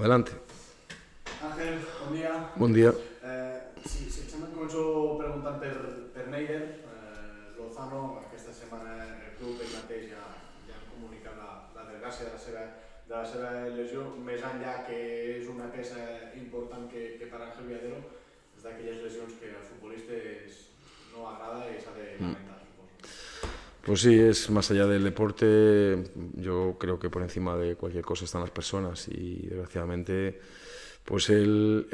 Adelante. Ángel, bon dia. Bon dia. Si em començo preguntant per Neider, Lozano, aquesta setmana el club ell mateix ja han comunicat la desgràcia de la seva lesió, més enllà que és una peça important que per Ángel Viadero, és d'aquelles lesions que als futbolistes no agrada i s'ha de lamentar. Pues sí, es más allá del deporte. Yo creo que por encima de cualquier cosa están las personas y desgraciadamente pues él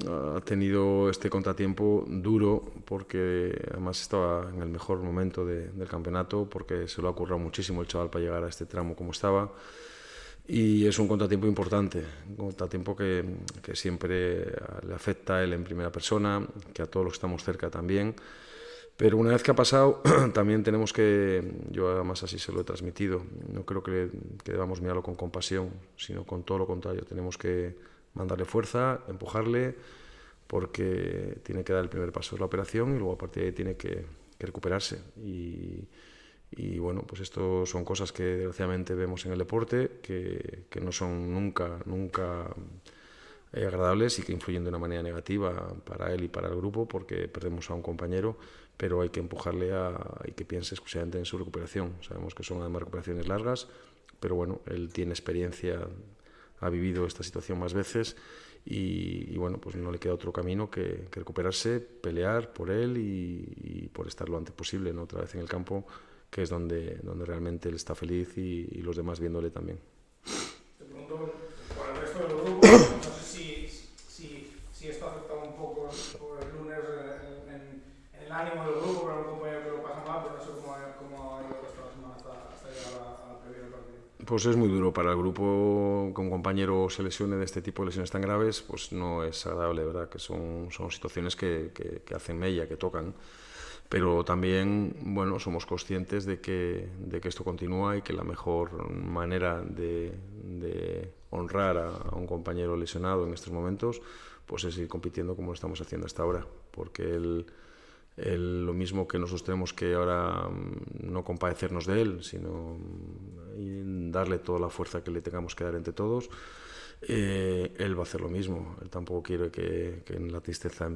ha tenido este contratiempo duro porque además estaba en el mejor momento del campeonato, porque se lo ha currado muchísimo el chaval para llegar a este tramo como estaba, y es un contratiempo importante, un contratiempo que siempre le afecta a él en primera persona, que a todos los que estamos cerca también. Pero una vez que ha pasado, también tenemos que, yo además así se lo he transmitido, no creo que debamos mirarlo con compasión, sino con todo lo contrario. Tenemos que mandarle fuerza, empujarle, porque tiene que dar el primer paso de la operación y luego a partir de ahí tiene que recuperarse. Y bueno, pues esto son cosas que desgraciadamente vemos en el deporte, que no son nunca agradables y que influyen de una manera negativa para él y para el grupo, porque perdemos a un compañero, pero hay que empujarle y que piense exclusivamente en su recuperación. Sabemos que son además recuperaciones largas, pero bueno, él tiene experiencia, ha vivido esta situación más veces y bueno, pues no le queda otro camino que recuperarse, pelear por él y por estar lo antes posible, ¿no? Otra vez en el campo, que es donde realmente él está feliz y los demás viéndole también. Te pregunto por el resto del grupo, no sé si esto ha afectado un poco por el lunes en el ánimo del grupo, pero algún compañero que lo pasa mal, pero no sé cómo ha ido el resto de la semana hasta llegar a la previa del partido. Pues es muy duro para el grupo que un compañero se lesione de este tipo de lesiones tan graves, pues no es agradable, ¿verdad? Que son situaciones que hacen mella, que tocan. Pero también, bueno, somos conscientes de que esto continúa y que la mejor manera de honrar a un compañero lesionado en estos momentos pues es ir compitiendo como lo estamos haciendo hasta ahora, porque lo mismo que nosotros tenemos que ahora no compadecernos de él, sino darle toda la fuerza que le tengamos que dar entre todos, él va a hacer lo mismo. Él tampoco quiere que en la tristeza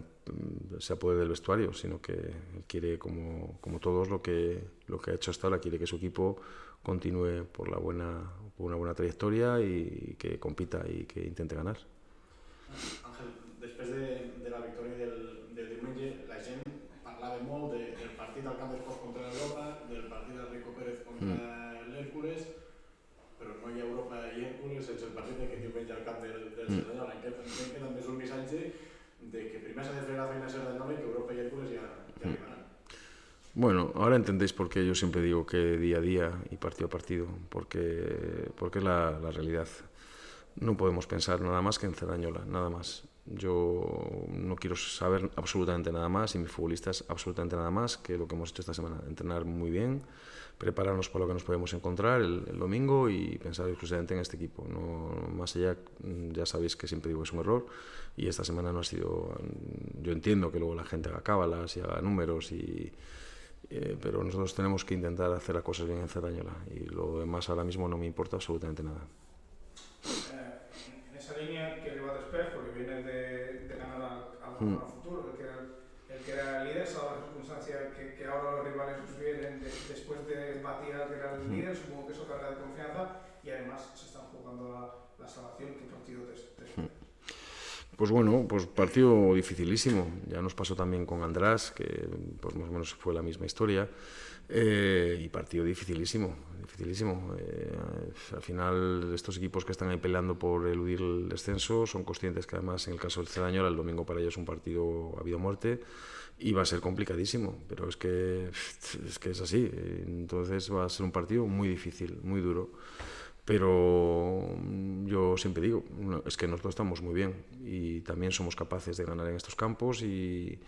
se apodere del vestuario, sino que él quiere, como todos, lo que ha hecho hasta ahora, quiere que su equipo continúe por una buena trayectoria y que compita y que intente ganar. Ángel, després de la victòria del diumenge, la gent parlava molt del partit al Camp d'Esports contra l'Europa, del partit del Rico Pérez contra l'Hèrcules, però no hi ha Europa i Hèrcules sense el partit d'aquest diumenge al Camp del Cerdanyola. Entenc que també és un missatge de que primer s'ha de fer la feina a Cerdanyola i que Europa i Hèrcules ja arribaran. Bueno, ahora entendéis por qué yo siempre digo que día a día y partido a partido, porque es la realidad. No podemos pensar nada más que en Cerdanyola, nada más. Yo no quiero saber absolutamente nada más y mis futbolistas absolutamente nada más que lo que hemos hecho esta semana. Entrenar muy bien, prepararnos para lo que nos podemos encontrar el domingo y pensar exclusivamente en este equipo. No, más allá, ya sabéis que siempre digo que es un error y esta semana no ha sido... Yo entiendo que luego la gente haga cábalas y haga números pero nosotros tenemos que intentar hacer las cosas bien en Cerdanyola y lo demás ahora mismo no me importa absolutamente nada. En esa línea, ¿qué le va después? Porque viene de ganar al futuro, el que era el líder, se ha dado la circunstancia que ahora los rivales os vienen después de batir al que era el líder, supongo que eso carga de confianza y además se están jugando la salvación. ¿Qué partido te espera? Pues bueno, pues partido dificilísimo. Ya nos pasó también con András, que pues más o menos fue la misma historia. Y partido dificilísimo. Al final, estos equipos que están ahí peleando por eludir el descenso son conscientes que además en el caso del Cerdanyola el domingo para ellos es un partido a vida o muerte y va a ser complicadísimo, pero es que es así. Entonces va a ser un partido muy difícil, muy duro. Pero yo siempre digo, es que nosotros estamos muy bien y también somos capaces de ganar en estos campos y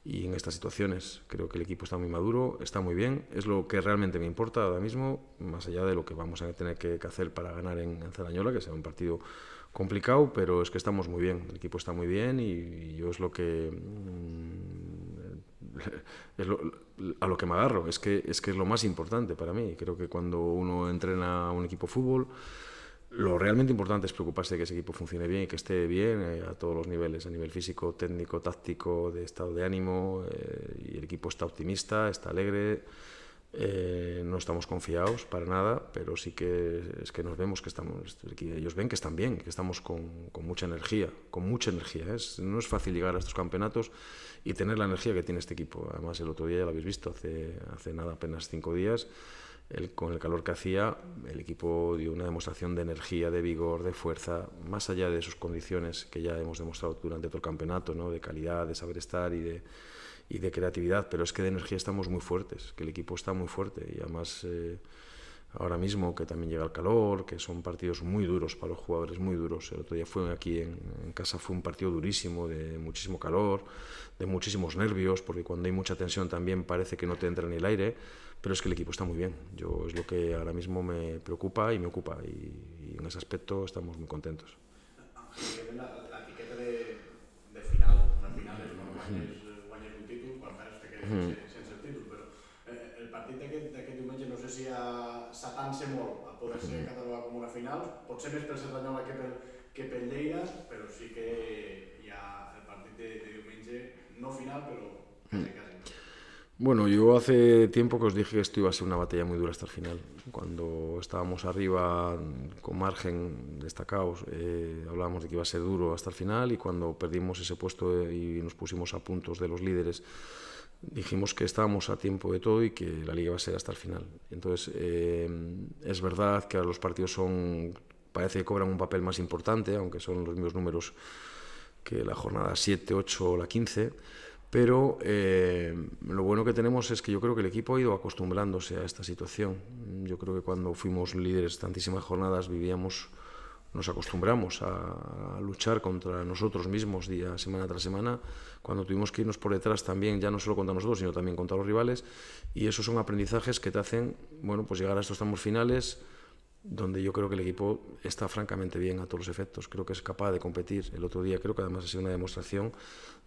en estas situaciones. Creo que el equipo está muy maduro, está muy bien, es lo que realmente me importa ahora mismo, más allá de lo que vamos a tener que hacer para ganar en Cerdanyola, que será un partido complicado, pero es que estamos muy bien, el equipo está muy bien y yo es lo que a lo que me agarro, es que es lo más importante para mí. Creo que cuando uno entrena a un equipo de fútbol, Lo realmente importante es preocuparse de que ese equipo funcione bien y que esté bien a todos los niveles, a nivel físico, técnico, táctico, de estado de ánimo, y el equipo está optimista, está alegre, no estamos confiados para nada, pero sí que es que nos vemos que estamos, ellos ven que están bien, que estamos con mucha energía, con mucha energía. No es fácil llegar a estos campeonatos y tener la energía que tiene este equipo. Además, el otro día ya lo habéis visto, hace nada, apenas 5 días, con el calor que hacía, el equipo dio una demostración de energía, de vigor, de fuerza, más allá de sus condiciones que ya hemos demostrado durante todo el campeonato, ¿no? De calidad, de saber estar y de creatividad, pero es que de energía estamos muy fuertes, que el equipo está muy fuerte y además ahora mismo que también llega el calor, que son partidos muy duros para los jugadores, muy duros. El otro día fue aquí en casa, fue un partido durísimo, de muchísimo calor, de muchísimos nervios, porque cuando hay mucha tensión también parece que no te entra ni el aire, pero es que el equipo está muy bien. Es lo que ahora mismo me preocupa y me ocupa, y en ese aspecto estamos muy contentos. La etiqueta de final, una final és quan guanyes un títol, quan perds te quedes sense el títol, però el partit d'aquest diumenge no sé si s'atansa molt a poder ser catalogat com una final, potser més pel Cerdanyola que pel Lleida, però sí que hi ha el partit de diumenge, no final, però quasi. Bueno, yo hace tiempo que os dije que esto iba a ser una batalla muy dura hasta el final. Cuando estábamos arriba con margen destacados, hablábamos de que iba a ser duro hasta el final, y cuando perdimos ese puesto y nos pusimos a puntos de los líderes, dijimos que estábamos a tiempo de todo y que la liga iba a ser hasta el final. Entonces, es verdad que ahora los partidos parece que cobran un papel más importante, aunque son los mismos números que la jornada 7, 8 o la 15, pero lo bueno que tenemos es que yo creo que el equipo ha ido acostumbrándose a esta situación. Yo creo que cuando fuimos líderes tantísimas jornadas nos acostumbramos a luchar contra nosotros mismos día, semana tras semana, cuando tuvimos que irnos por detrás también, ya no solo contra nosotros, sino también contra los rivales, y esos son aprendizajes que te hacen, bueno, pues llegar a estos tramos finales, donde yo creo que el equipo está francamente bien a todos los efectos. Creo que es capaz de competir. El otro día creo que además ha sido una demostración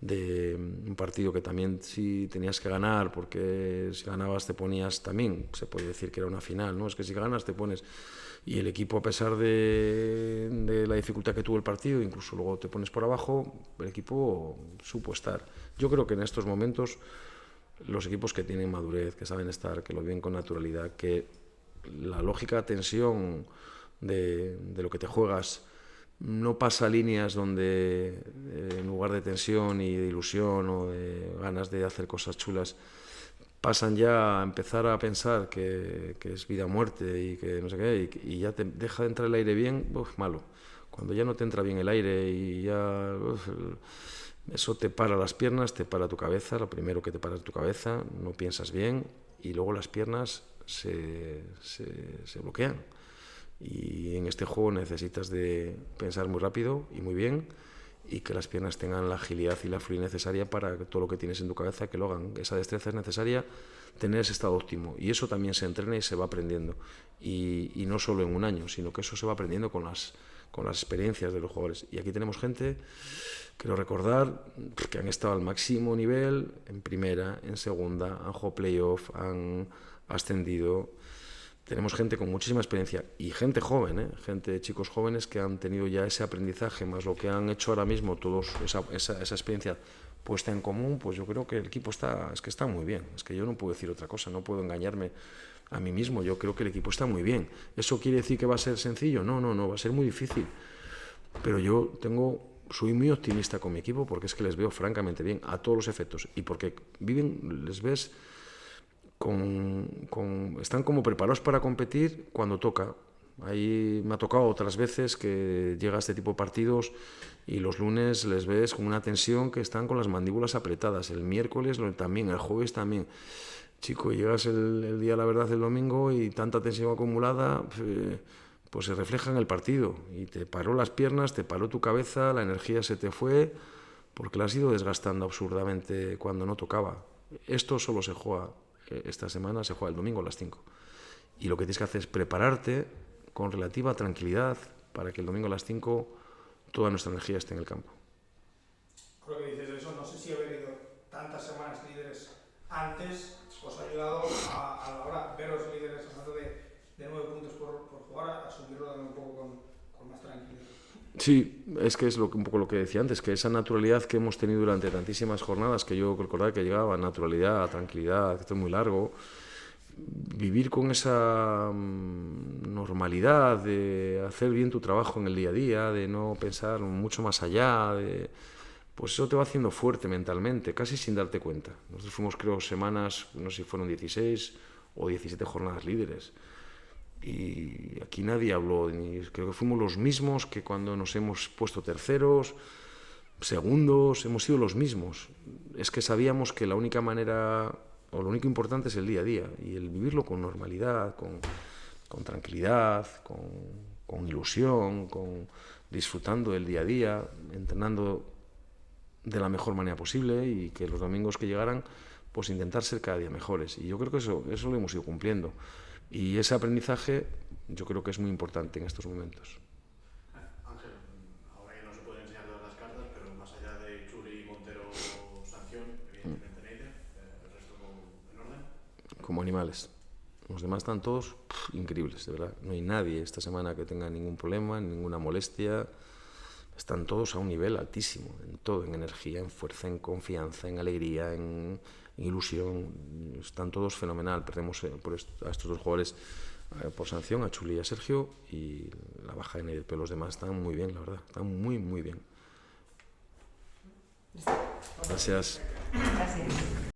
de un partido que también sí tenías que ganar, porque si ganabas te ponías, también se puede decir que era una final, ¿no? Es que si ganas te pones, y el equipo, a pesar de la dificultad que tuvo el partido, incluso luego te pones por abajo, el equipo supo estar. Yo creo que en estos momentos los equipos que tienen madurez, que saben estar, que lo viven con naturalidad, que la lógica tensión de lo que te juegas no pasa líneas donde en lugar de tensión y de ilusión o de ganas de hacer cosas chulas, pasan ya a empezar a pensar que es vida o muerte y que no sé qué, y ya te deja de entrar el aire bien, malo. Cuando ya no te entra bien el aire y ya eso te para las piernas, te para tu cabeza, lo primero que te para tu cabeza, no piensas bien, y luego las piernas se bloquean. Y en este juego necesitas de pensar muy rápido y muy bien, y que las piernas tengan la agilidad y la fluidez necesaria para que todo lo que tienes en tu cabeza que lo hagan. Esa destreza es necesaria, tener ese estado óptimo, y eso también se entrena y se va aprendiendo, y no solo en un año, sino que eso se va aprendiendo con las experiencias de los jugadores. Y aquí tenemos gente, quiero recordar, que han estado al máximo nivel en primera, en segunda, han jugado playoff, han ascendido. Tenemos gente con muchísima experiencia y gente joven, chicos jóvenes que han tenido ya ese aprendizaje, más lo que han hecho ahora mismo, todos esa experiencia puesta en común. Pues yo creo que el equipo está muy bien. Es que yo no puedo decir otra cosa, no puedo engañarme a mí mismo. Yo creo que el equipo está muy bien. ¿Eso quiere decir que va a ser sencillo? No, va a ser muy difícil. Pero yo soy muy optimista con mi equipo, porque es que les veo francamente bien a todos los efectos, y porque les ves están como preparados para competir cuando toca. Ahí me ha tocado otras veces que llega a este tipo de partidos y los lunes les ves con una tensión, que están con las mandíbulas apretadas. El miércoles también, el jueves también. Chico, llegas el día, la verdad, el domingo, y tanta tensión acumulada, pues se refleja en el partido, y te paró las piernas, te paró tu cabeza, la energía se te fue, porque la has ido desgastando absurdamente cuando no tocaba. Esto solo se juega esta semana, se juega el domingo a las 5. Y lo que tienes que hacer es prepararte con relativa tranquilidad para que el domingo a las 5 toda nuestra energía esté en el campo. Por lo que dices de eso, no sé si haber ido tantas semanas líderes antes os ha ayudado a la hora de ver los líderes hablando de 9 puntos por jugar, a subirlo también un poco Sí, es que es un poco lo que decía antes, que esa naturalidad que hemos tenido durante tantísimas jornadas, que yo recordaba que llegaba, naturalidad, tranquilidad, esto es muy largo, vivir con esa normalidad de hacer bien tu trabajo en el día a día, de no pensar mucho más allá, pues eso te va haciendo fuerte mentalmente, casi sin darte cuenta. Nosotros fuimos, creo, semanas, no sé si fueron 16 o 17 jornadas líderes. Y aquí nadie habló, creo que fuimos los mismos que cuando nos hemos puesto terceros, segundos, hemos sido los mismos. Es que sabíamos que la única manera, o lo único importante es el día a día, y el vivirlo con normalidad, con tranquilidad, con ilusión, disfrutando del día a día, entrenando de la mejor manera posible, y que los domingos que llegaran, pues intentar ser cada día mejores. Y yo creo que eso lo hemos ido cumpliendo. Y ese aprendizaje yo creo que es muy importante en estos momentos. Ángel, ahora ya no se pueden enseñar todas las cartas, pero más allá de Churi, Montero, sanción, evidentemente Neider, el resto en orden. Como animales. Los demás están todos increíbles, de verdad. No hay nadie esta semana que tenga ningún problema, ninguna molestia. Están todos a un nivel altísimo, en todo, en energía, en fuerza, en confianza, en alegría, en ilusión. Están todos fenomenal. Perdemos a estos dos jugadores por sanción, a Chuli y a Sergio, y la baja de Neider, pero los demás están muy bien, la verdad. Están muy, muy bien. Gracias. Gracias.